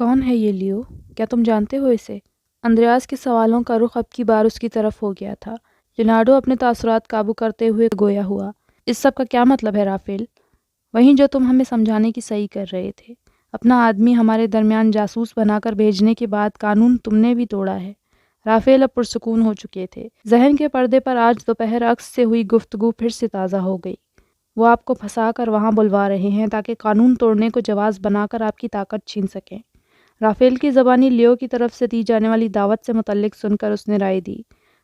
کون ہے یہ لیو؟ کیا تم جانتے ہو اسے؟ اندریاس کے سوالوں کا رخ اب کی بار اس کی طرف ہو گیا تھا۔ لینارڈو اپنے تاثرات قابو کرتے ہوئے گویا ہوا۔ اس سب کا کیا مطلب ہے رافیل؟ وہیں جو تم ہمیں سمجھانے کی صحیح کر رہے تھے۔ اپنا آدمی ہمارے درمیان جاسوس بنا کر بھیجنے کے بعد قانون تم نے بھی توڑا ہے۔ رافیل اب پرسکون ہو چکے تھے۔ ذہن کے پردے پر آج دوپہر عکس سے ہوئی گفتگو پھر سے تازہ ہو گئی۔ وہ آپ کو پھنسا کر وہاں بلوا رہے ہیں تاکہ قانون توڑنے کو جواز بنا کر آپ کی طاقت چھین سکیں۔ رافیل کی زبانی لیو کی طرف سے دی جانے والی دعوت سے متعلق سن کر اس نے رائے دی،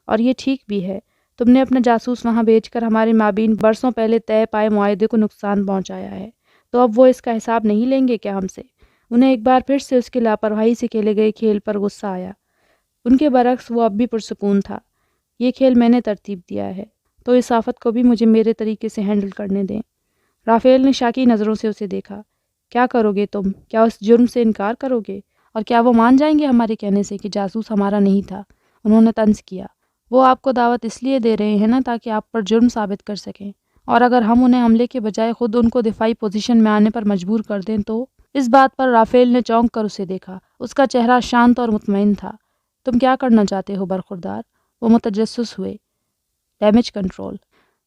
اور یہ ٹھیک بھی ہے۔ تم نے اپنا جاسوس وہاں بھیج کر ہمارے مابین برسوں پہلے طے پائے معاہدے کو نقصان پہنچایا ہے، تو اب وہ اس کا حساب نہیں لیں گے کیا ہم سے؟ انہیں ایک بار پھر سے اس کی لاپرواہی سے کھیلے گئے کھیل پر غصہ آیا۔ ان کے برعکس وہ اب بھی پرسکون تھا۔ یہ کھیل میں نے ترتیب دیا ہے، تو اس آفت کو بھی مجھے میرے طریقے سے ہینڈل کرنے دیں۔ رافیل نے شاکی نظروں سے اسے دیکھا۔ کیا کرو گے تم؟ کیا اس جرم سے انکار کرو گے؟ اور کیا وہ مان جائیں گے ہمارے کہنے سے کہ جاسوس ہمارا نہیں تھا؟ انہوں نے طنز کیا۔ وہ آپ کو دعوت اس لیے دے رہے ہیں نا تاکہ آپ پر جرم ثابت کر سکیں، اور اگر ہم انہیں حملے کے بجائے خود ان کو دفاعی پوزیشن میں آنے پر مجبور کر دیں تو؟ اس بات پر رافیل نے چونک کر اسے دیکھا۔ اس کا چہرہ شانت اور مطمئن تھا۔ تم کیا کرنا چاہتے ہو برخوردار؟ وہ متجسس ہوئے۔ Damage control.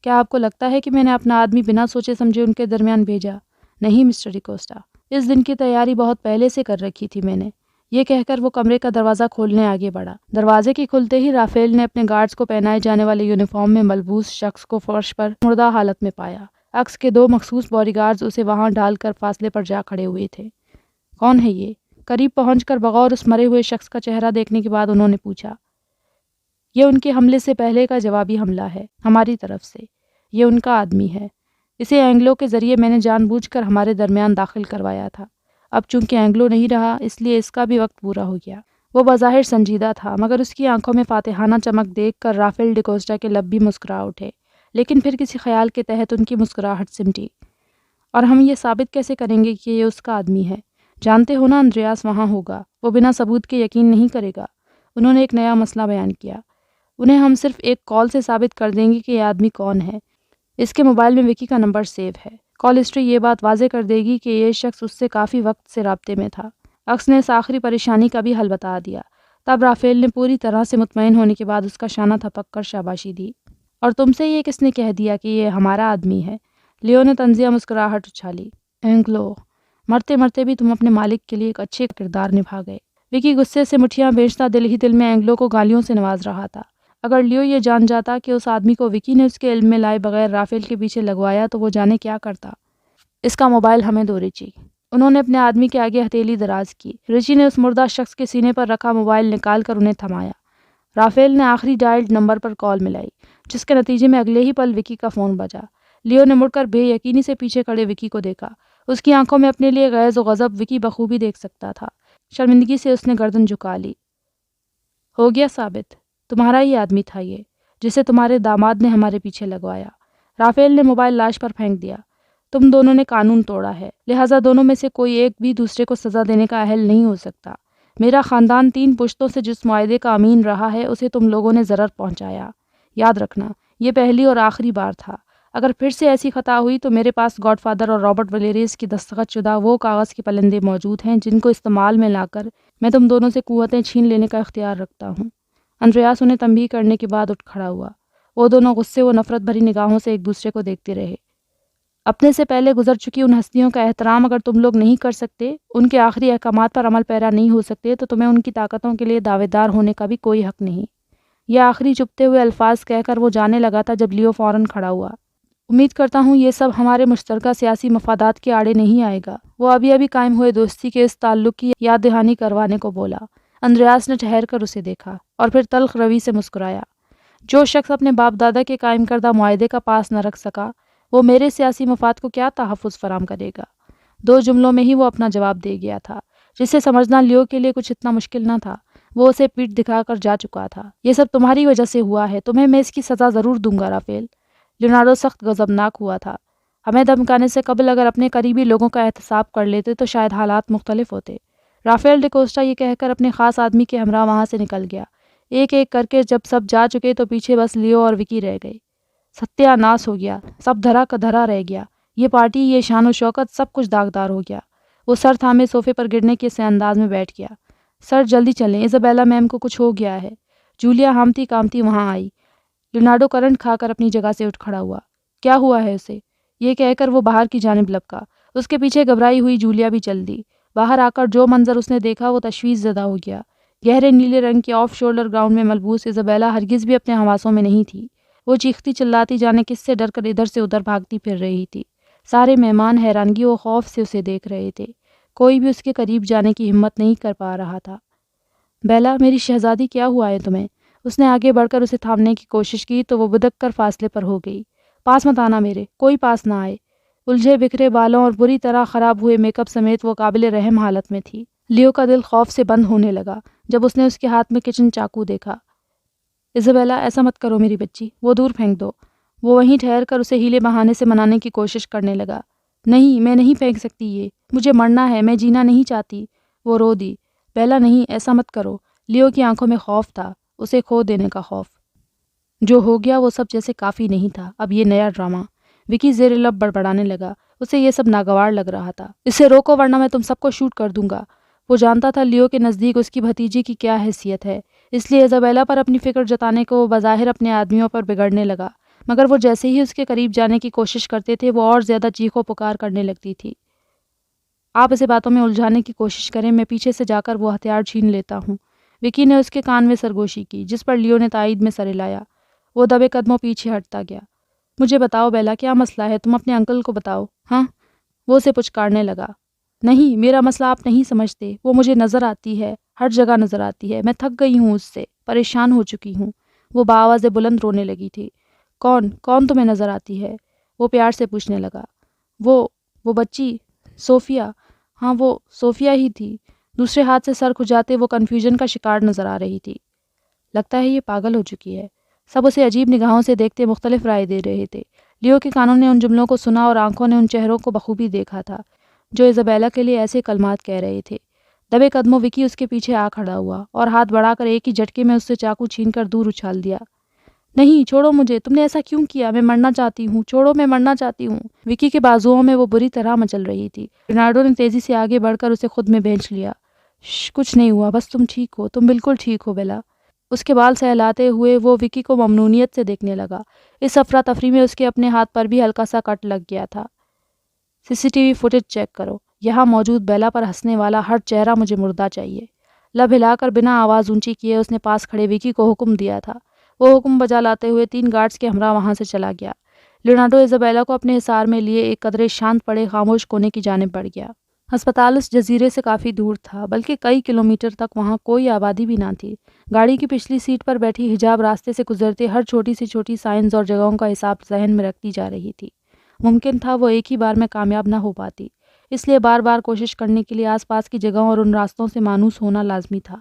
کیا آپ کو لگتا ہے کہ میں نے اپنا آدمی بنا سوچے سمجھے ان کے درمیان بھیجا؟ نہیں مسٹر ڈیکوسٹا، اس دن کی تیاری بہت پہلے سے کر رکھی تھی میں نے۔ یہ کہہ کر وہ کمرے کا دروازہ کھولنے آگے بڑھا۔ دروازے کے کھلتے ہی رافیل نے اپنے گارڈز کو پہنائے جانے والے یونیفارم میں ملبوس شخص کو فرش پر مردہ حالت میں پایا۔ عکس کے دو مخصوص باڈی گارڈز اسے وہاں ڈال کر فاصلے پر جا کھڑے ہوئے تھے۔ کون ہے یہ؟ قریب پہنچ کر بغور اس مرے ہوئے شخص کا چہرہ دیکھنے کے بعد انہوں نے پوچھا۔ یہ ان کے حملے سے پہلے کا جوابی حملہ ہے ہماری طرف سے۔ یہ ان کا آدمی ہے۔ اسے اینگلو کے ذریعے میں نے جان بوجھ کر ہمارے درمیان داخل کروایا تھا۔ اب چونکہ اینگلو نہیں رہا اس لیے اس کا بھی وقت پورا ہو گیا۔ وہ بظاہر سنجیدہ تھا، مگر اس کی آنکھوں میں فاتحانہ چمک دیکھ کر رافیل ڈیکوسٹا کے لب بھی مسکرا اٹھے، لیکن پھر کسی خیال کے تحت ان کی مسکراہٹ سمٹی۔ اور ہم یہ ثابت کیسے کریں گے کہ یہ اس کا آدمی ہے؟ جانتے ہو نا اندریاس وہاں ہوگا، وہ بنا ثبوت کے یقین نہیں کرے گا۔ انہوں نے ایک نیا مسئلہ بیان کیا۔ انہیں ہم صرف ایک کال سے ثابت کر دیں گے کہ یہ آدمی کون ہے۔ اس کے موبائل میں وکی کا نمبر سیو ہے۔ کال ہسٹری یہ بات واضح کر دے گی کہ یہ شخص اس سے کافی وقت سے رابطے میں تھا۔ عکس نے اس آخری پریشانی کا بھی حل بتا دیا۔ تب رافیل نے پوری طرح سے مطمئن ہونے کے بعد اس کا شانہ تھپک کر شاباشی دی۔ اور تم سے یہ کس نے کہہ دیا کہ یہ ہمارا آدمی ہے؟ لیو نے طنزیہ مسکراہٹ اچھالی۔ اینگلو، مرتے مرتے بھی تم اپنے مالک کے لیے ایک اچھے کردار نبھا گئے۔ وکی غصے سے مٹھیاں بیچتا دل ہی دل میں اینگلو کو گالیوں سے نواز رہا تھا۔ اگر لیو یہ جان جاتا کہ اس آدمی کو وکی نے اس کے علم میں لائے بغیر رافیل کے پیچھے لگوایا تو وہ جانے کیا کرتا۔ اس کا موبائل ہمیں دو ریچی۔ انہوں نے اپنے آدمی کے آگے ہتھیلی دراز کی۔ ریچی نے اس مردہ شخص کے سینے پر رکھا موبائل نکال کر انہیں تھمایا۔ رافیل نے آخری ڈائلڈ نمبر پر کال ملائی، جس کے نتیجے میں اگلے ہی پل وکی کا فون بجا۔ لیو نے مڑ کر بے یقینی سے پیچھے کھڑے وکی کو دیکھا۔ اس کی آنکھوں میں اپنے لیے غیظ و غضب وکی بخوبی دیکھ سکتا تھا۔ شرمندگی سے اس نے گردن جھکا لی۔ ہو گیا ثابت، تمہارا ہی آدمی تھا یہ، جسے تمہارے داماد نے ہمارے پیچھے لگوایا۔ رافیل نے موبائل لاش پر پھینک دیا۔ تم دونوں نے قانون توڑا ہے، لہٰذا دونوں میں سے کوئی ایک بھی دوسرے کو سزا دینے کا اہل نہیں ہو سکتا۔ میرا خاندان 3 پشتوں سے جس معاہدے کا امین رہا ہے اسے تم لوگوں نے ضرر پہنچایا۔ یاد رکھنا، یہ پہلی اور آخری بار تھا۔ اگر پھر سے ایسی خطا ہوئی تو میرے پاس گاڈ فادر اور رابرٹ ولیریس کی دستخط شدہ وہ کاغذ کے پلندے موجود ہیں جن کو استعمال میں لا کر میں تم دونوں سے قوتیں چھین لینے کا اختیار رکھتا ہوں۔ اندریاس انہیں تنبیہ کرنے کے بعد اٹھ کھڑا ہوا۔ وہ دونوں غصے و نفرت بھری نگاہوں سے ایک دوسرے کو دیکھتے رہے۔ اپنے سے پہلے گزر چکی ان ہستیوں کا احترام اگر تم لوگ نہیں کر سکتے، ان کے آخری احکامات پر عمل پیرا نہیں ہو سکتے، تو تمہیں ان کی طاقتوں کے لیے دعوے دار ہونے کا بھی کوئی حق نہیں۔ یہ آخری چپتے ہوئے الفاظ کہہ کر وہ جانے لگا تھا جب لیو فوراً کھڑا ہوا۔ امید کرتا ہوں یہ سب ہمارے مشترکہ سیاسی مفادات کے آڑے نہیں آئے گا۔ وہ ابھی قائم ہوئے دوستی کے اس تعلق کی یاد دہانی کروانے کو بولا۔ اندریاس نے ٹھہر کر اسے دیکھا اور پھر تلخ روی سے مسکرایا۔ جو شخص اپنے باپ دادا کے قائم کردہ معاہدے کا پاس نہ رکھ سکا، وہ میرے سیاسی مفاد کو کیا تحفظ فراہم کرے گا؟ 2 جملوں میں ہی وہ اپنا جواب دے گیا تھا، جسے سمجھنا لیو کے لیے کچھ اتنا مشکل نہ تھا۔ وہ اسے پیٹھ دکھا کر جا چکا تھا۔ یہ سب تمہاری وجہ سے ہوا ہے، تمہیں میں اس کی سزا ضرور دوں گا رافیل۔ لیونارڈو سخت غضبناک ہوا تھا۔ ہمیں دھمکانے سے قبل اگر اپنے قریبی لوگوں کا احتساب کر لیتے تو شاید حالات مختلف ہوتے۔ رافیل ڈیکوسٹا یہ کہہ کر اپنے خاص آدمی کے ہمراہ وہاں سے نکل گیا۔ ایک ایک کر کے جب سب جا چکے تو پیچھے بس لیو اور وکی رہ گئے۔ ستیہ ناس ہو گیا، سب دھرا کا دھرا رہ گیا۔ یہ پارٹی، یہ شان و شوکت، سب کچھ داغدار ہو گیا۔ وہ سر تھامے صوفے پر گرنے کے سے انداز میں بیٹھ گیا۔ سر جلدی چلیں، ایزابیلا میم کو کچھ ہو گیا ہے۔ جولیا ہامتی کامتی وہاں آئی۔ لیونارڈو کرنٹ کھا کر اپنی جگہ سے اٹھ کھڑا ہوا۔ کیا ہوا ہے اسے؟ یہ کہہ کر وہ باہر کی جانب لپکا۔ اس کے پیچھے گھبرائی ہوئی جولیا بھی چل دی۔ باہر آ کر جو منظر اس نے دیکھا وہ تشویش زدہ ہو گیا۔ گہرے نیلے رنگ کے آف شولڈر گراؤنڈ میں ملبوس ایزابیلا ہرگز بھی اپنے حواسوں میں نہیں تھی۔ وہ چیختی چلاتی جانے کس سے ڈر کر ادھر سے ادھر بھاگتی پھر رہی تھی۔ سارے مہمان حیرانگی و خوف سے اسے دیکھ رہے تھے۔ کوئی بھی اس کے قریب جانے کی ہمت نہیں کر پا رہا تھا۔ بیلا، میری شہزادی، کیا ہوا ہے تمہیں؟ اس نے آگے بڑھ کر اسے تھامنے کی کوشش کی تو وہ بدک کر فاصلے پر ہو گئی۔ پاس مت آنا میرے، کوئی پاس نہ آئے۔ الجھے بکھرے بالوں اور بری طرح خراب ہوئے میک اپ سمیت وہ قابل رحم حالت میں تھی۔ لیو کا دل خوف سے بند ہونے لگا جب اس نے اس کے ہاتھ میں کچن چاقو دیکھا۔ ایزابیلا، ایسا مت کرو میری بچی، وہ دور پھینک دو۔ وہ وہیں ٹھہر کر اسے ہیلے بہانے سے منانے کی کوشش کرنے لگا۔ نہیں، میں نہیں پھینک سکتی، یہ مجھے مرنا ہے، میں جینا نہیں چاہتی۔ وہ رو دی۔ بیلا نہیں، ایسا مت کرو۔ لیو کی آنکھوں میں خوف تھا، اسے کھو دینے کا خوف۔ جو ہو گیا وہ سب جیسے کافی نہیں تھا، اب یہ نیا ڈرامہ۔ وکی زیر لب بڑبڑانے لگا، اسے یہ سب ناگوار لگ رہا تھا۔ اسے روکو ورنہ میں تم سب کو شوٹ کر دوں گا۔ وہ جانتا تھا لیو کے نزدیک اس کی بھتیجی کی کیا حیثیت ہے، اس لیے ایزابیلا پر اپنی فکر جتانے کو وہ بظاہر اپنے آدمیوں پر بگڑنے لگا، مگر وہ جیسے ہی اس کے قریب جانے کی کوشش کرتے تھے وہ اور زیادہ چیخ و پکار کرنے لگتی تھی۔ آپ اسے باتوں میں الجھانے کی کوشش کریں، میں پیچھے سے جا کر وہ ہتھیار چھین لیتا ہوں۔ وکی نے اس کے کان میں سرگوشی کی، جس پر لیو نے تائید میں سر ہلایا۔ وہ دبے قدموں پیچھے ہٹتا گیا۔ مجھے بتاؤ بیلا، کیا مسئلہ ہے؟ تم اپنے انکل کو بتاؤ۔ ہاں؟ وہ اسے پچکارنے لگا۔ نہیں، میرا مسئلہ آپ نہیں سمجھتے، وہ مجھے نظر آتی ہے، ہر جگہ نظر آتی ہے، میں تھک گئی ہوں اس سے، پریشان ہو چکی ہوں۔ وہ بآواز بلند رونے لگی تھی۔ کون تمہیں نظر آتی ہے؟ وہ پیار سے پوچھنے لگا۔ وہ بچی، صوفیہ۔ ہاں، وہ صوفیہ ہی تھی۔ دوسرے ہاتھ سے سر کھجاتے وہ کنفیوژن کا شکار نظر آ رہی تھی۔ لگتا ہے یہ پاگل ہو چکی ہے۔ سب اسے عجیب نگاہوں سے دیکھتے مختلف رائے دے رہے تھے۔ لیو کے کانوں نے ان جملوں کو سنا اور آنکھوں نے ان چہروں کو بخوبی دیکھا تھا جو ایزابیلا کے لیے ایسے کلمات کہہ رہے تھے۔ دبے قدموں وکی اس کے پیچھے آ کھڑا ہوا اور ہاتھ بڑھا کر ایک ہی جھٹکے میں اس سے چاقو چھین کر دور اچھال دیا۔ نہیں، چھوڑو مجھے، تم نے ایسا کیوں کیا؟ میں مرنا چاہتی ہوں، چھوڑو، میں مرنا چاہتی ہوں۔ وکی کے بازوؤں میں وہ بری طرح مچل رہی تھی۔ لیونارڈو نے تیزی سے آگے بڑھ کر اسے خود میں بھینچ لیا۔ کچھ نہیں ہوا، بس تم ٹھیک ہو، تم بالکل ٹھیک ہو بیلا۔ اس کے بال سہلاتے ہوئے وہ وکی کو ممنونیت سے دیکھنے لگا۔ اس افراتفری میں اس کے اپنے ہاتھ پر بھی ہلکا سا کٹ لگ گیا تھا۔ CCTV فوٹیج چیک کرو، یہاں موجود بیلا پر ہنسنے والا ہر چہرہ مجھے مردہ چاہیے۔ لب ہلا کر بنا آواز اونچی کیے اس نے پاس کھڑے وکی کو حکم دیا تھا۔ وہ حکم بجا لاتے ہوئے 3 گارڈز کے ہمراہ وہاں سے چلا گیا۔ لیونارڈو ایزابیلا کو اپنے حصار میں لیے ایک قدرے شانت پڑے خاموش کونے کی جانب بڑھ گیا۔ ہسپتال اس جزیرے سے کافی دور تھا، بلکہ کئی کلومیٹر تک وہاں کوئی آبادی بھی نہ تھی۔ گاڑی کی پچھلی سیٹ پر بیٹھی حجاب راستے سے گزرتے ہر چھوٹی سے چھوٹی سائنز اور جگہوں کا حساب ذہن میں رکھتی جا رہی تھی۔ ممکن تھا وہ ایک ہی بار میں کامیاب نہ ہو پاتی، اس لیے بار بار کوشش کرنے کے لیے آس پاس کی جگہوں اور ان راستوں سے مانوس ہونا لازمی تھا۔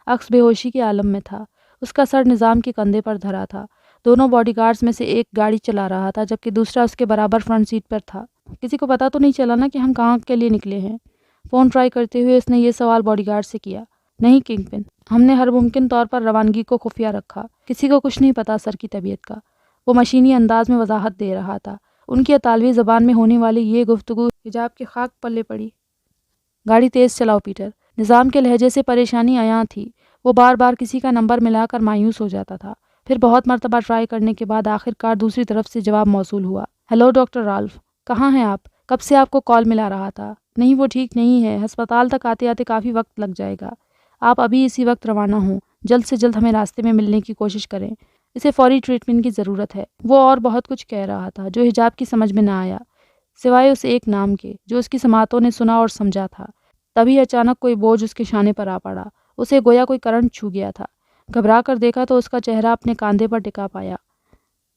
عکس بے ہوشی کے عالم میں تھا۔ اس کا سر نظام کے کندھے پر دھرا تھا۔ دونوں باڈی گارڈز میں سے ایک گاڑی چلا رہا تھا جبکہ دوسرا اس کے برابر فرنٹ سیٹ پر تھا۔ کسی کو پتہ تو نہیں چلا نا کہ ہم کہاں کے لیے نکلے ہیں؟ فون ٹرائی کرتے ہوئے اس نے یہ سوال باڈی گارڈ سے کیا۔ نہیں کنگ پن، ہم نے ہر ممکن طور پر روانگی کو خفیہ رکھا، کسی کو کچھ نہیں پتا سر کی طبیعت کا۔ وہ مشینی انداز میں وضاحت دے رہا تھا۔ ان کی اطالوی زبان میں ہونے والی یہ گفتگو حجاب کے خاک پلے پڑی۔ گاڑی تیز چلاؤ پیٹر۔ نظام کے لہجے سے پریشانی عیاں تھی۔ وہ بار بار کسی کا نمبر ملا کر مایوس ہو جاتا تھا، پھر بہت مرتبہ ٹرائی کرنے کے بعد آخر کار دوسری طرف سے جواب موصول ہوا۔ ہیلو ڈاکٹر رالف، کہاں ہیں آپ؟ کب سے آپ کو کال ملا رہا تھا۔ نہیں، وہ ٹھیک نہیں ہے، ہسپتال تک آتے آتے کافی وقت لگ جائے گا۔ آپ ابھی اسی وقت روانہ ہوں، جلد سے جلد ہمیں راستے میں ملنے کی کوشش کریں، اسے فوری ٹریٹمنٹ کی ضرورت ہے۔ وہ اور بہت کچھ کہہ رہا تھا جو حجاب کی سمجھ میں نہ آیا، سوائے اس ایک نام کے جو اس کی سماعتوں نے سنا اور سمجھا تھا۔ تبھی اچانک کوئی بوجھ اس کے شانے پر آ پڑا، اسے گویا کوئی کرنٹ چھو گیا تھا۔ گھبرا کر دیکھا تو اس کا چہرہ اپنے کاندھے پر ٹکا پایا۔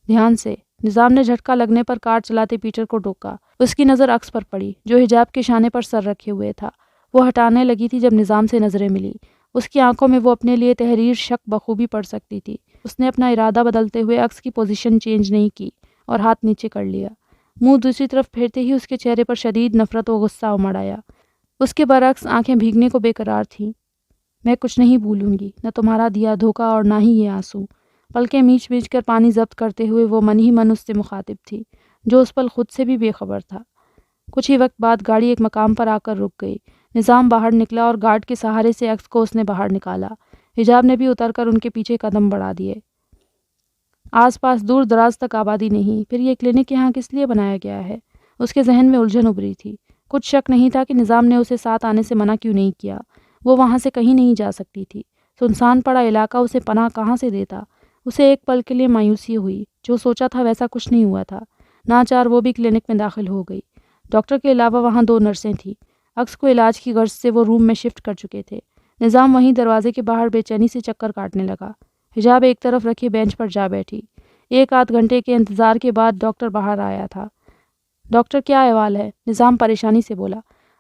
دھیان سے، نظام نے جھٹکا لگنے پر کار چلاتے پیٹر کو ٹوکا۔ اس کی نظر عکس پر پڑی جو حجاب کے شانے پر سر رکھے ہوئے تھا۔ وہ ہٹانے لگی تھی جب نظام سے نظریں ملی۔ اس کی آنکھوں میں وہ اپنے لیے تحریر شک بخوبی پڑھ سکتی تھی۔ اس نے اپنا ارادہ بدلتے ہوئے عکس کی پوزیشن چینج نہیں کی اور ہاتھ نیچے کر لیا۔ منہ دوسری طرف پھیرتے ہی اس کے چہرے پر شدید نفرت و غصہ امڑ آیا۔ اس کے برعکس آنکھیں بھیگنے کو بے قرار تھیں۔ میں کچھ نہیں بھولوں گی، نہ تمہارا دیا دھوکہ اور نہ ہی یہ آنسو۔ پلکیں میچ میچ کر پانی ضبط کرتے ہوئے وہ من ہی من اس سے مخاطب تھی جو اس پل خود سے بھی بے خبر تھا۔ کچھ ہی وقت بعد گاڑی ایک مقام پر آ کر رک گئی۔ نظام باہر نکلا اور گارڈ کے سہارے سے عکس کو اس نے باہر نکالا۔ حجاب نے بھی اتر کر ان کے پیچھے قدم بڑھا دیے۔ آس پاس دور دراز تک آبادی نہیں، پھر یہ کلینک یہاں کس لیے بنایا گیا ہے؟ اس کے ذہن میں الجھن ابھری تھی۔ کچھ شک نہیں تھا کہ نظام نے اسے ساتھ آنے سے منع کیوں نہیں کیا۔ وہ وہاں سے کہیں نہیں جا سکتی تھی۔ سنسان پڑا علاقہ اسے پناہ کہاں سے دیتا؟ اسے ایک پل کے لیے مایوسی ہوئی۔ جو سوچا تھا ویسا کچھ نہیں ہوا تھا۔ ناچار وہ بھی کلینک میں داخل ہو گئی۔ ڈاکٹر کے علاوہ وہاں 2 نرسیں تھیں۔ عکس کو علاج کی غرض سے وہ روم میں شفٹ کر چکے تھے۔ نظام وہیں دروازے کے باہر بے چینی سے چکر کاٹنے لگا۔ حجاب ایک طرف رکھے بینچ پر جا بیٹھی۔ 1 آدھ گھنٹے کے انتظار کے بعد ڈاکٹر باہر آیا تھا۔ ڈاکٹر کیا احوال ہے؟ نظام پریشانی سے بولا۔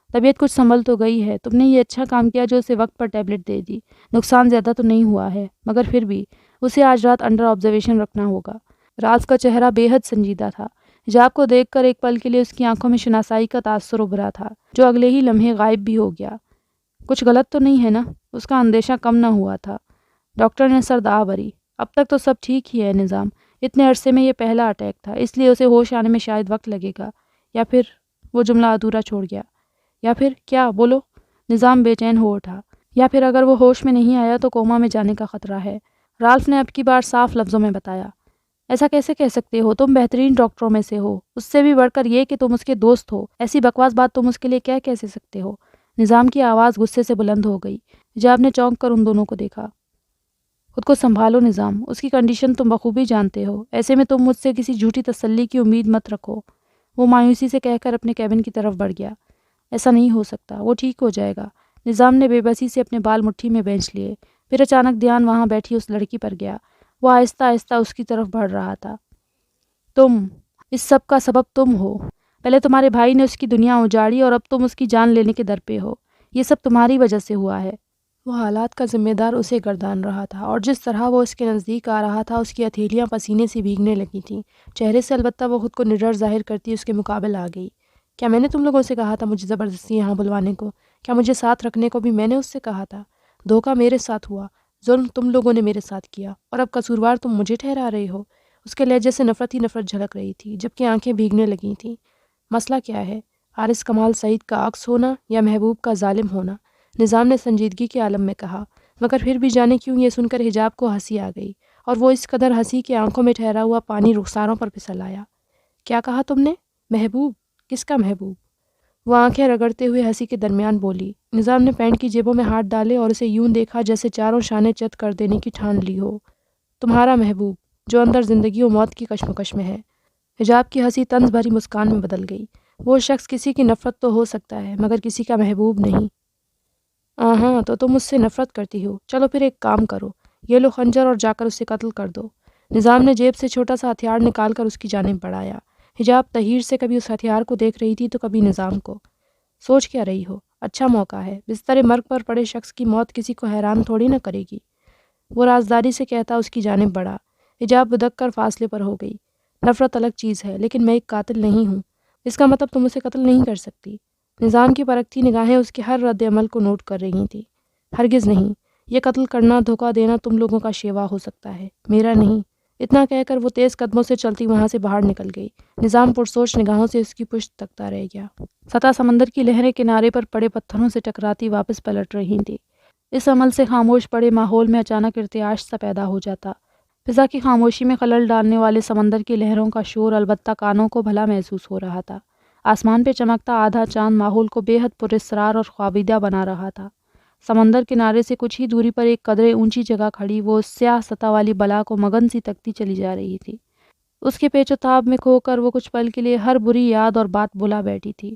طبیعت کچھ سنبھل تو گئی ہے۔ تم نے یہ اچھا کام کیا جو اسے وقت پر ٹیبلٹ دے دی۔ نقصان زیادہ تو نہیں ہوا ہے، مگر پھر بھی اسے آج رات انڈر آبزرویشن رکھنا ہوگا۔ راز کا چہرہ بے حد سنجیدہ تھا۔ حجاب کو دیکھ کر ایک پل کے لیے اس کی آنکھوں میں شناسائی کا تاثر ابھرا تھا، جو اگلے ہی لمحے غائب بھی ہو گیا۔ کچھ غلط تو نہیں ہے نا؟ اس کا اندیشہ کم نہ ہوا تھا۔ ڈاکٹر نے سر دہا بھری۔ اب تک تو سب ٹھیک ہی ہے نظام۔ اتنے عرصے میں یہ پہلا اٹیک تھا، اس لیے اسے ہوش آنے میں شاید وقت لگے گا۔ یا پھر وہ جملہ ادھورا چھوڑ گیا۔ یا پھر کیا؟ بولو۔ نظام بے چین ہو اٹھا۔ یا پھر اگر وہ ہوش میں نہیں آیا تو کوما میں جانے کا خطرہ ہے۔ رالف نے اب کی بار صاف لفظوں میں بتایا۔ ایسا کیسے کہہ سکتے ہو؟ تم بہترین ڈاکٹروں میں سے ہو، اس سے بھی بڑھ کر یہ کہ تم اس کے دوست ہو۔ ایسی بکواس بات تم اس کے لیے کیا کہہ سکتے ہو؟ نظام کی آواز غصے سے بلند ہو گئی۔ حجاب نے چونک کر ان دونوں کو دیکھا۔ خود کو سنبھالو نظام، اس کی کنڈیشن تم بخوبی جانتے ہو۔ ایسے میں تم مجھ سے کسی جھوٹی تسلی کی امید مت رکھو۔ وہ مایوسی سے کہہ کر اپنے کیبن کی طرف بڑھ گیا۔ ایسا نہیں ہو سکتا، وہ ٹھیک ہو جائے گا۔ نظام نے بے بسی سے اپنے بال مٹھی میں بینچ لیے۔ پھر اچانک دھیان وہاں بیٹھی اس لڑکی پر گیا۔ وہ آہستہ آہستہ اس کی طرف بڑھ رہا تھا۔ اس سب کا سبب تم ہو۔ پہلے تمہارے بھائی نے اس کی دنیا اجاڑی اور اب تم اس کی جان لینے کے در پہ ہو۔ یہ سب تمہاری وجہ سے ہوا ہے۔ وہ حالات کا ذمہ دار اسے گردان رہا تھا، اور جس طرح وہ اس کے نزدیک آ رہا تھا اس کی ہتھیلیاں پسینے سے بھیگنے لگی تھیں۔ چہرے سے البتہ وہ خود کو نڈر ظاہر کرتی اس کے مقابل آ گئی۔ کیا میں نے تم لوگوں سے کہا تھا مجھے زبردستی یہاں بلوانے کو؟ کیا مجھے ساتھ رکھنے کو بھی میں نے اس سے کہا تھا؟ دھوکہ میرے ساتھ ہوا، ظلم تم لوگوں نے میرے ساتھ کیا، اور اب قصوروار تم مجھے ٹھہرا رہے ہو۔ اس کے لہجے سے نفرت ہی نفرت جھلک رہی تھی، جبکہ آنکھیں بھیگنے لگی تھیں۔ مسئلہ کیا ہے؟ حارث کمال سعید کا عکس ہونا یا محبوب کا ظالم ہونا؟ نظام نے سنجیدگی کے عالم میں کہا، مگر پھر بھی جانے کیوں یہ سن کر حجاب کو ہنسی آ گئی، اور وہ اس قدر ہنسی کہ آنکھوں میں ٹھہرا ہوا پانی رخساروں پر پھسل آیا۔ کیا کہا تم نے؟ محبوب؟ کس کا محبوب؟ وہ آنکھیں رگڑتے ہوئے ہنسی کے درمیان بولی۔ نظام نے پینٹ کی جیبوں میں ہاتھ ڈالے اور اسے یوں دیکھا جیسے چاروں شانے چت کر دینے کی ٹھان لی ہو۔ تمہارا محبوب، جو اندر زندگی و موت کی کشمکش میں ہے۔ حجاب کی ہنسی طنز بھری مسکان میں بدل گئی۔ وہ شخص کسی کی نفرت تو ہو سکتا ہے، مگر کسی کا محبوب نہیں۔ ہاں تو تم مجھ سے نفرت کرتی ہو۔ چلو پھر ایک کام کرو، یہ لو خنجر اور جا کر اسے قتل کر دو۔ نظام نے جیب سے چھوٹا سا ہتھیار نکال کر اس کی جانب بڑھایا۔ حجاب تحیر سے کبھی اس ہتھیار کو دیکھ رہی تھی تو کبھی نظام کو۔ سوچ کیا رہی ہو؟ اچھا موقع ہے، بستر مرگ پر پڑے شخص کی موت کسی کو حیران تھوڑی نہ کرے گی۔ وہ رازداری سے کہتا اس کی جانب بڑھا۔ حجاب بدک کر فاصلے پر ہو گئی۔ نفرت الگ چیز ہے، لیکن میں ایک قاتل نہیں ہوں۔ اس کا مطلب تم اسے قتل نہیں کر سکتی۔ نظام کی پرکھتی نگاہیں اس کے ہر رد عمل کو نوٹ کر رہی تھیں۔ ہرگز نہیں، یہ قتل کرنا، دھوکہ دینا تم لوگوں کا شیوا ہو سکتا ہے، میرا نہیں۔ اتنا کہہ کر وہ تیز قدموں سے چلتی وہاں سے باہر نکل گئی۔ نظام پرسوچ نگاہوں سے اس کی پشت تکتا رہ گیا۔ سطح سمندر کی لہریں کنارے پر پڑے پتھروں سے ٹکراتی واپس پلٹ رہی تھیں۔ اس عمل سے خاموش پڑے ماحول میں اچانک ارتعاش سا پیدا ہو جاتا۔ فضا کی خاموشی میں خلل ڈالنے والے سمندر کی لہروں کا شور البتہ کانوں کو بھلا محسوس ہو رہا تھا۔ آسمان پہ چمکتا آدھا چاند ماحول کو بے حد پراسرار اور خوابیدہ بنا رہا تھا۔ سمندر کنارے سے کچھ ہی دوری پر ایک قدرے اونچی جگہ کھڑی وہ سیاہ سطح والی بلا کو مگن سی تکتی چلی جا رہی تھی۔ اس کے پیچ و تاب میں کھو کر وہ کچھ پل کے لیے ہر بری یاد اور بات بھلا بیٹھی تھی۔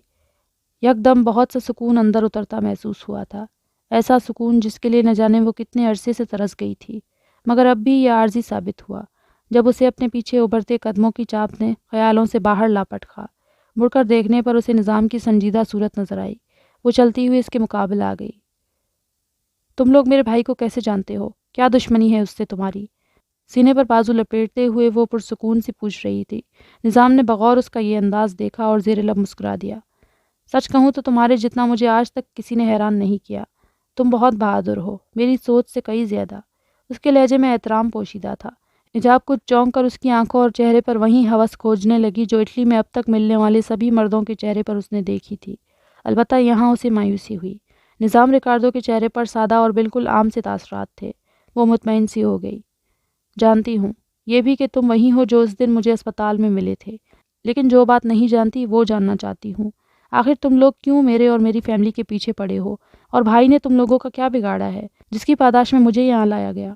یکدم بہت سا سکون اندر اترتا محسوس ہوا تھا، ایسا سکون جس کے لیے نہ جانے وہ کتنے عرصے سے ترس گئی تھی، مگر اب بھی یہ عارضی ثابت ہوا جب اسے اپنے پیچھے ابھرتے قدموں کی چاپ نے خیالوں سے باہر لاپٹ کھا۔ مڑ کر دیکھنے پر اسے نظام کی سنجیدہ صورت نظر آئی۔ وہ چلتی ہوئی اس کے مقابل آ گئی۔ تم لوگ میرے بھائی کو کیسے جانتے ہو؟ کیا دشمنی ہے اس سے تمہاری؟ سینے پر بازو لپیٹتے ہوئے وہ پرسکون سے پوچھ رہی تھی۔ نظام نے بغور اس کا یہ انداز دیکھا اور زیر لب مسکرا دیا۔ سچ کہوں تو تمہارے جتنا مجھے آج تک کسی نے حیران نہیں کیا۔ تم بہت بہادر ہو، میری سوچ سے کئی زیادہ۔ اس کے لہجے میں احترام پوشیدہ تھا۔ حجاب کچھ چونک کر اس کی آنکھوں اور چہرے پر وہیں ہوس کھوجنے لگی جو اٹلی میں اب تک ملنے والے سبھی مردوں کے چہرے پر اس نے دیکھی تھی۔ البتہ یہاں اسے مایوسی ہوئی۔ نظام ریکارڈو کے چہرے پر سادہ اور بالکل عام سے تاثرات تھے۔ وہ مطمئن سی ہو گئی۔ جانتی ہوں یہ بھی کہ تم وہی ہو جو اس دن مجھے اسپتال میں ملے تھے، لیکن جو بات نہیں جانتی وہ جاننا چاہتی ہوں۔ آخر تم لوگ کیوں میرے اور میری فیملی کے پیچھے پڑے ہو، اور بھائی نے تم لوگوں کا کیا بگاڑا ہے جس کی پاداش میں مجھے یہاں لایا گیا؟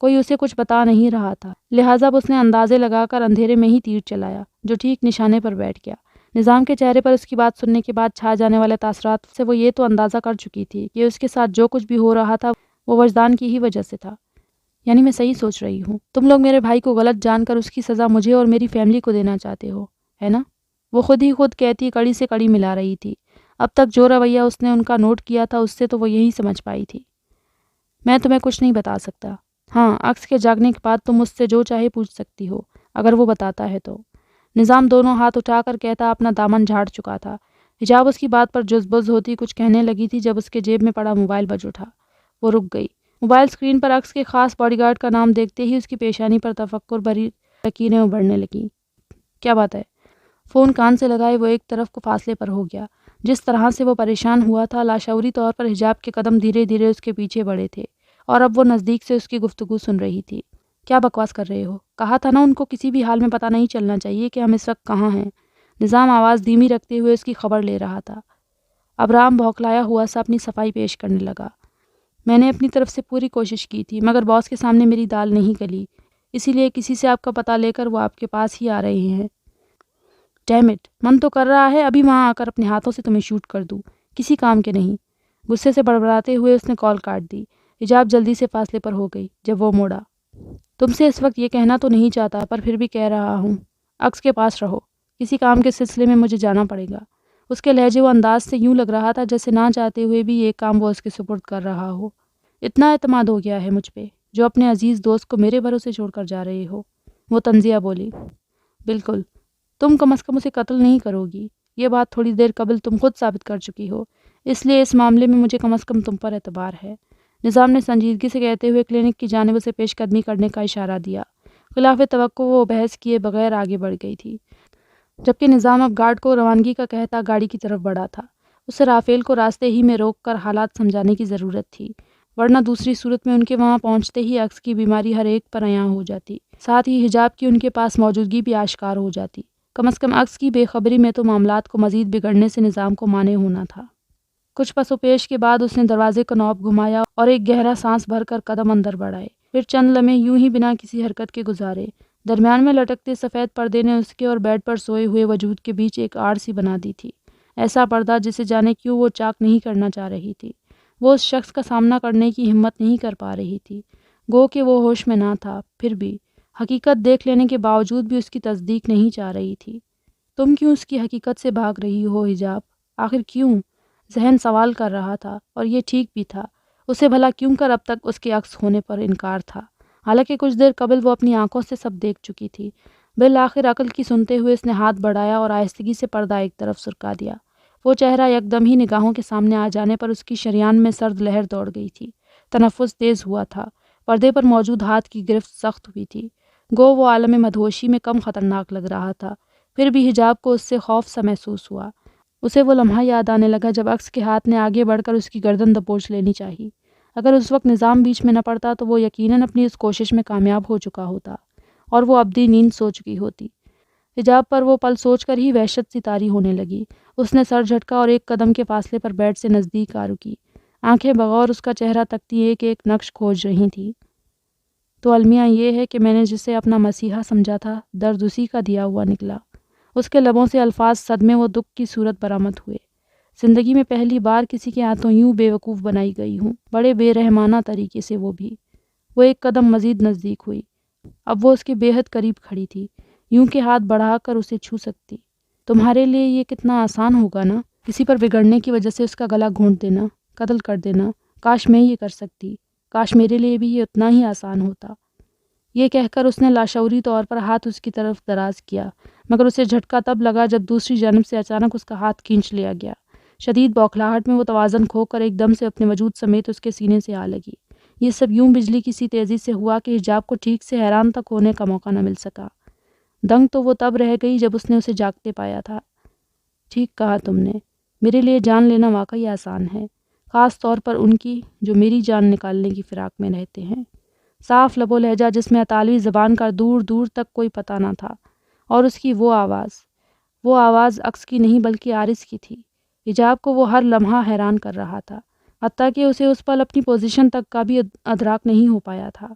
کوئی اسے کچھ بتا نہیں رہا تھا، لہٰذا اب اس نے اندازے لگا کر اندھیرے میں ہی تیر چلایا جو ٹھیک نشانے پر بیٹھ گیا۔ نظام کے چہرے پر اس کی بات سننے کے بعد چھا جانے والے تاثرات سے وہ یہ تو اندازہ کر چکی تھی کہ اس کے ساتھ جو کچھ بھی ہو رہا تھا وہ وجدان کی ہی وجہ سے تھا۔ یعنی میں صحیح سوچ رہی ہوں، تم لوگ میرے بھائی کو غلط جان کر اس کی سزا مجھے اور میری فیملی کو دینا چاہتے ہو، ہے نا؟ وہ خود ہی خود کہتی کڑی سے کڑی ملا رہی تھی۔ اب تک جو رویہ اس نے ان کا نوٹ کیا تھا اس سے تو وہ یہی سمجھ پائی تھی۔ میں تمہیں کچھ نہیں بتا سکتا۔ ہاں، عکس کے جاگنے کے بعد تم مجھ سے جو چاہے پوچھ سکتی ہو، اگر وہ بتاتا ہے تو۔ نظام دونوں ہاتھ اٹھا کر کہتا اپنا دامن جھاڑ چکا تھا۔ حجاب اس کی بات پر جز بز ہوتی کچھ کہنے لگی تھی جب اس کے جیب میں پڑا موبائل بج اٹھا۔ وہ رک گئی۔ موبائل اسکرین پر عکس کے خاص باڈی گارڈ کا نام دیکھتے ہی اس کی پیشانی پر تفکر بھری لکیریں ابھرنے لگیں۔ کیا بات ہے؟ فون کان سے لگائے وہ ایک طرف کو فاصلے پر ہو گیا۔ جس طرح سے وہ پریشان ہوا تھا، لاشعوری طور پر حجاب کے قدم دھیرے دھیرے اس کے پیچھے بڑھے تھے، اور اب وہ نزدیک سے اس کی گفتگو سن رہی تھی۔ کیا بکواس کر رہے ہو؟ کہا تھا نا ان کو کسی بھی حال میں پتہ نہیں چلنا چاہیے کہ ہم اس وقت کہاں ہیں۔ نظام آواز دھیمی رکھتے ہوئے اس کی خبر لے رہا تھا۔ ابرام بھوکلایا ہوا سا اپنی صفائی پیش کرنے لگا۔ میں نے اپنی طرف سے پوری کوشش کی تھی، مگر باس کے سامنے میری دال نہیں گلی، اسی لیے کسی سے آپ کا پتہ لے کر وہ آپ کے پاس ہی آ رہے ہیں۔ ڈیم اٹ، من تو کر رہا ہے ابھی وہاں آ کر اپنے ہاتھوں سے تمہیں شوٹ کر دوں، کسی کام کے نہیں۔ غصے سے بڑبڑاتے ہوئے اس نے کال کاٹ دی۔ حجاب جلدی سے فاصلے پر ہو گئی۔ جب وہ موڑا، تم سے اس وقت یہ کہنا تو نہیں چاہتا، پر پھر بھی کہہ رہا ہوں، عکس کے پاس رہو، کسی کام کے سلسلے میں مجھے جانا پڑے گا۔ اس کے لہجے و انداز سے یوں لگ رہا تھا جیسے نہ چاہتے ہوئے بھی یہ کام وہ اس کے سپرد کر رہا ہو۔ اتنا اعتماد ہو گیا ہے مجھ پہ جو اپنے عزیز دوست کو میرے بھروسے چھوڑ کر جا رہے ہو؟ وہ طنزیہ بولی۔ بالکل، تم کم از کم اسے قتل نہیں کرو گی، یہ بات تھوڑی دیر قبل تم خود ثابت کر چکی ہو، اس لیے اس معاملے میں مجھے کم از کم تم پر اعتبار ہے۔ نظام نے سنجیدگی سے کہتے ہوئے کلینک کی جانب اسے پیش قدمی کرنے کا اشارہ دیا۔ خلاف توقع وہ بحث کیے بغیر آگے بڑھ گئی تھی، جبکہ نظام اب گارڈ کو روانگی کا کہتا گاڑی کی طرف بڑھا تھا۔ اسے رافیل کو راستے ہی میں روک کر حالات سمجھانے کی ضرورت تھی، ورنہ دوسری صورت میں ان کے وہاں پہنچتے ہی عکس کی بیماری ہر ایک پر عیاں ہو جاتی، ساتھ ہی حجاب کی ان کے پاس موجودگی بھی آشکار ہو جاتی۔ کم از کم عکس کی بے خبری میں تو معاملات کو مزید بگڑنے سے نظام کو مانع ہونا تھا۔ کچھ پس و پیش کے بعد اس نے دروازے کا نوب گھمایا اور ایک گہرا سانس بھر کر قدم اندر بڑھائے، پھر چند لمحے یوں ہی بنا کسی حرکت کے گزارے۔ درمیان میں لٹکتے سفید پردے نے اس کے اور بیڈ پر سوئے ہوئے وجود کے بیچ ایک آڑ سی بنا دی تھی، ایسا پردہ جسے جانے کیوں وہ چاک نہیں کرنا چاہ رہی تھی۔ وہ اس شخص کا سامنا کرنے کی ہمت نہیں کر پا رہی تھی، گو کہ وہ ہوش میں نہ تھا، پھر بھی حقیقت دیکھ لینے کے باوجود بھی اس کی تصدیق نہیں چاہ رہی تھی۔ تم کیوں اس کی حقیقت سے بھاگ رہی ہو حجاب؟ آخر کیوں؟ ذہن سوال کر رہا تھا، اور یہ ٹھیک بھی تھا۔ اسے بھلا کیوں کر اب تک اس کے عکس ہونے پر انکار تھا، حالانکہ کچھ دیر قبل وہ اپنی آنکھوں سے سب دیکھ چکی تھی۔ بالآخر عقل کی سنتے ہوئے اس نے ہاتھ بڑھایا اور آہستگی سے پردہ ایک طرف سرکا دیا۔ وہ چہرہ یکدم ہی نگاہوں کے سامنے آ جانے پر اس کی شریان میں سرد لہر دوڑ گئی تھی، تنفس تیز ہوا تھا، پردے پر موجود ہاتھ کی گرفت سخت ہوئی تھی، گو وہ عالم مدہوشی میں کم خطرناک لگ رہا تھا۔ پھر بھی حجاب کو اس سے خوف سا محسوس ہوا۔ اسے وہ لمحہ یاد آنے لگا جب عکس کے ہاتھ نے آگے بڑھ کر اس کی گردن دبوچ لینی چاہی۔ اگر اس وقت نظام بیچ میں نہ پڑتا تو وہ یقیناً اپنی اس کوشش میں کامیاب ہو چکا ہوتا، اور وہ ابدی نیند سو چکی ہوتی۔ حجاب پر وہ پل سوچ کر ہی وحشت سی طاری ہونے لگی۔ اس نے سر جھٹکا اور ایک قدم کے فاصلے پر بیڈ سے نزدیک آ رکی۔ آنکھیں بغور اس کا چہرہ تکتی ایک ایک نقش کھوج رہی تھیں۔ تو المیہ یہ ہے کہ میں نے جسے اپنا مسیحا سمجھا تھا، درد اسی کا دیا ہوا نکلا۔ اس کے لبوں سے الفاظ صدمے و دکھ کی صورت برآمد ہوئے۔ زندگی میں پہلی بار کسی کے ہاتھوں یوں بے وقوف بنائی گئی ہوں، بڑے بے رحمانہ طریقے سے وہ بھی۔ وہ ایک قدم مزید نزدیک ہوئی۔ اب وہ اس کے بے حد قریب کھڑی تھی، یوں کہ ہاتھ بڑھا کر اسے چھو سکتی۔ تمہارے لیے یہ کتنا آسان ہوگا نا، کسی پر بگڑنے کی وجہ سے اس کا گلا گھونٹ دینا، قتل کر دینا۔ کاش میں یہ کر سکتی، کاش میرے لیے بھی یہ اتنا ہی آسان ہوتا۔ یہ کہہ کر اس نے لاشعوری طور پر ہاتھ اس کی طرف دراز کیا، مگر اسے جھٹکا تب لگا جب دوسری جانب سے اچانک اس کا ہاتھ کھینچ لیا گیا۔ شدید بوکھلاہٹ میں وہ توازن کھو کر ایک دم سے اپنے وجود سمیت اس کے سینے سے آ لگی۔ یہ سب یوں بجلی کی سی تیزی سے ہوا کہ حجاب کو ٹھیک سے حیران تک ہونے کا موقع نہ مل سکا۔ دنگ تو وہ تب رہ گئی جب اس نے اسے جاگتے پایا تھا۔ ٹھیک کہا تم نے، میرے لیے جان لینا واقعی آسان ہے، خاص طور پر ان کی جو میری جان نکالنے کی فراق میں رہتے ہیں۔ صاف لب و لہجہ جس میں اطالوی زبان کا دور دور تک کوئی پتہ نہ تھا، اور اس کی وہ آواز عکس کی نہیں بلکہ عارض کی تھی۔ حجاب کو وہ ہر لمحہ حیران کر رہا تھا، حتیٰ کہ اسے اس پل اپنی پوزیشن تک کا بھی ادراک نہیں ہو پایا تھا۔